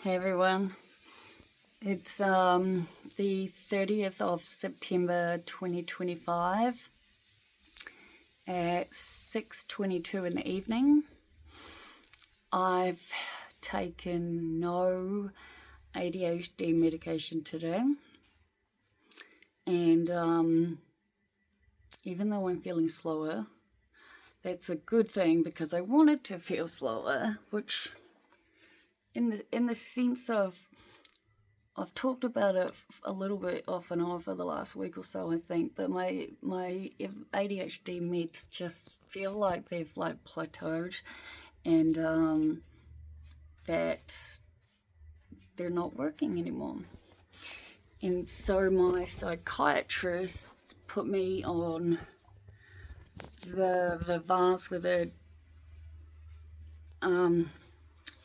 Hey everyone, it's the 30th of September 2025 at 6:22 in the evening. I've taken no ADHD medication today, and even though I'm feeling slower, that's a good thing because I wanted to feel slower, which in the sense of I've talked about it a little bit off and on for the last week or so, I think, but my ADHD meds just feel like they've plateaued, and that they're not working anymore. And so my psychiatrist put me on the vase with a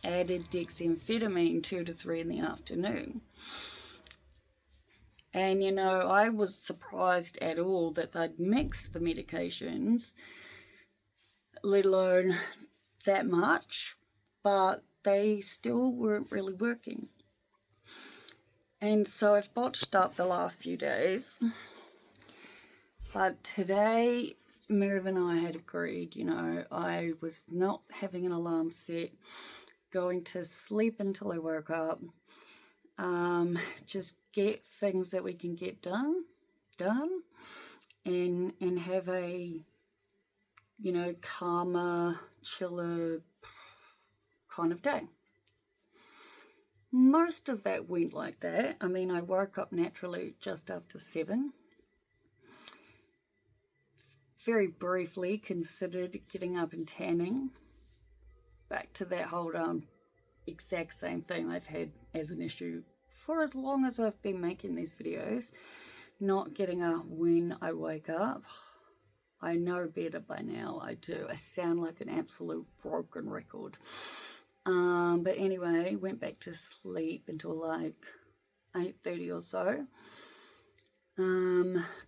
added dexamphetamine 2 to 3 in the afternoon. And I was surprised at all that they'd mix the medications, let alone that much, but they still weren't really working. And so I've botched up the last few days. But today, Merv and I had agreed, I was not having an alarm set, going to sleep until I woke up, just get things that we can get done, and have a, calmer, chiller kind of day. Most of that went like that. I mean, I woke up naturally just after 7. Very briefly considered getting up and tanning. Back to that whole exact same thing I've had as an issue for as long as I've been making these videos, not getting up when I wake up. I know better by now, I do. I sound like an absolute broken record. But anyway, went back to sleep until like 8:30 or so.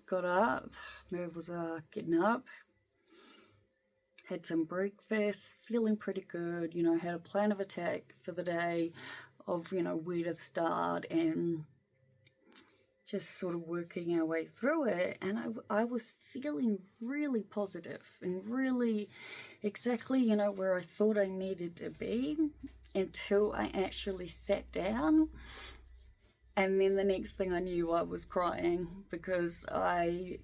Got up, Merv was getting up, had some breakfast, feeling pretty good, had a plan of attack for the day of, where to start and just sort of working our way through it. And I was feeling really positive and really exactly, where I thought I needed to be until I actually sat down. And then the next thing I knew, I was crying because I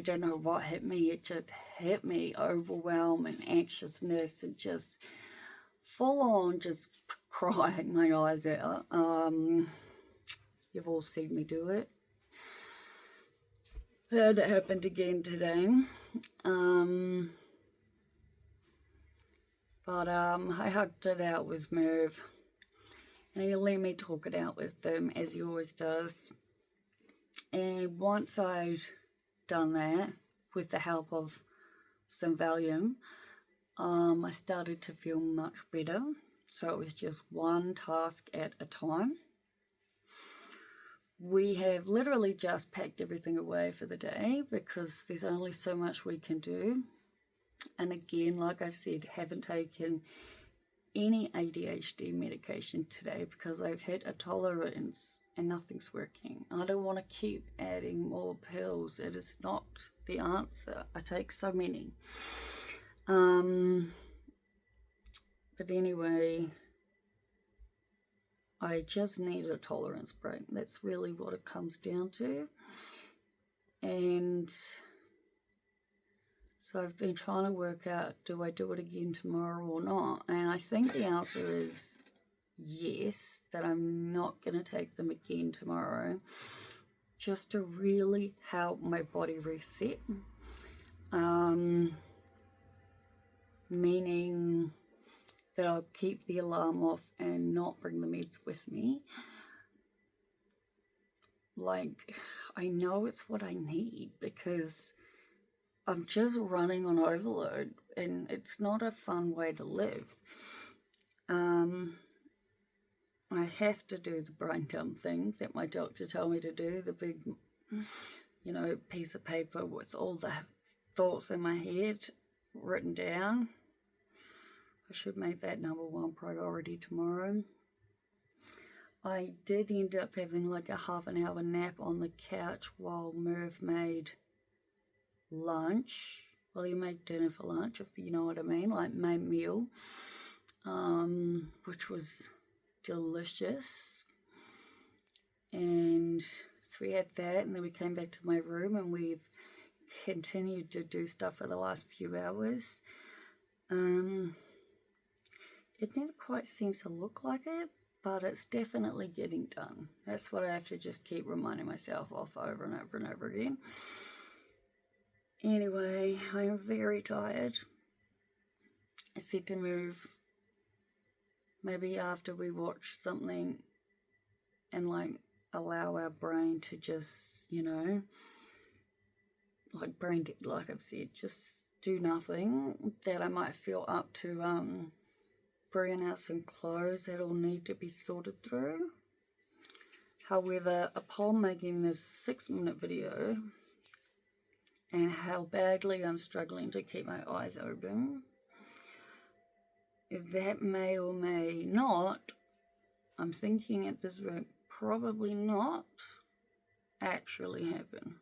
don't know what hit me. It just hit me, overwhelm and anxiousness, and just full on just crying my eyes out. You've all seen me do it. That happened again today. But I hugged it out with Merv, and he let me talk it out with them as he always does. And once I'd done that with the help of some Valium, I started to feel much better. So it was just one task at a time. We have literally just packed everything away for the day because there's only so much we can do. And again, like I said, haven't taken any ADHD medication today because I've hit a tolerance and nothing's working. I don't want to keep adding more pills. It is not the answer. I take so many. But anyway, I just need a tolerance break. That's really what it comes down to. And so I've been trying to work out, do I do it again tomorrow or not? And I think the answer is yes, that I'm not going to take them again tomorrow, just to really help my body reset. Meaning that I'll keep the alarm off and not bring the meds with me. Like, I know it's what I need because I'm just running on overload and it's not a fun way to live. I have to do the brain dump thing that my doctor told me to do, the big, piece of paper with all the thoughts in my head written down. I should make that #1 priority tomorrow. I did end up having like a half an hour nap on the couch while Merv made lunch. Well, he made dinner for lunch, if you know what I mean, like made meal, which was delicious. And so we had that, and then we came back to my room, and we've continued to do stuff for the last few hours. It never quite seems to look like it, but it's definitely getting done. That's what I have to just keep reminding myself of over and over and over again. Anyway, I'm very tired. I said to Merv, maybe after we watch something and like allow our brain to just, you know, like brain dead, like I've said, just do nothing, that I might feel up to bringing out some clothes that'll need to be sorted through. However, upon making this 6-minute video and how badly I'm struggling to keep my eyes open, that may or may not, I'm thinking at this rate, probably not actually happen.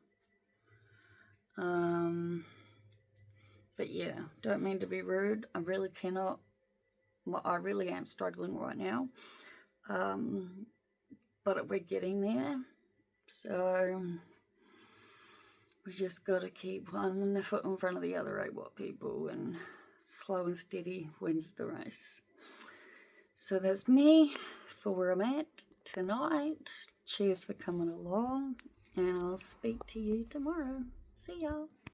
But yeah, don't mean to be rude. I really cannot. I really am struggling right now. But we're getting there. So we just got to keep one foot in front of the other, eh, what people, and slow and steady wins the race. So that's me for where I'm at tonight. Cheers for coming along, and I'll speak to you tomorrow. See y'all.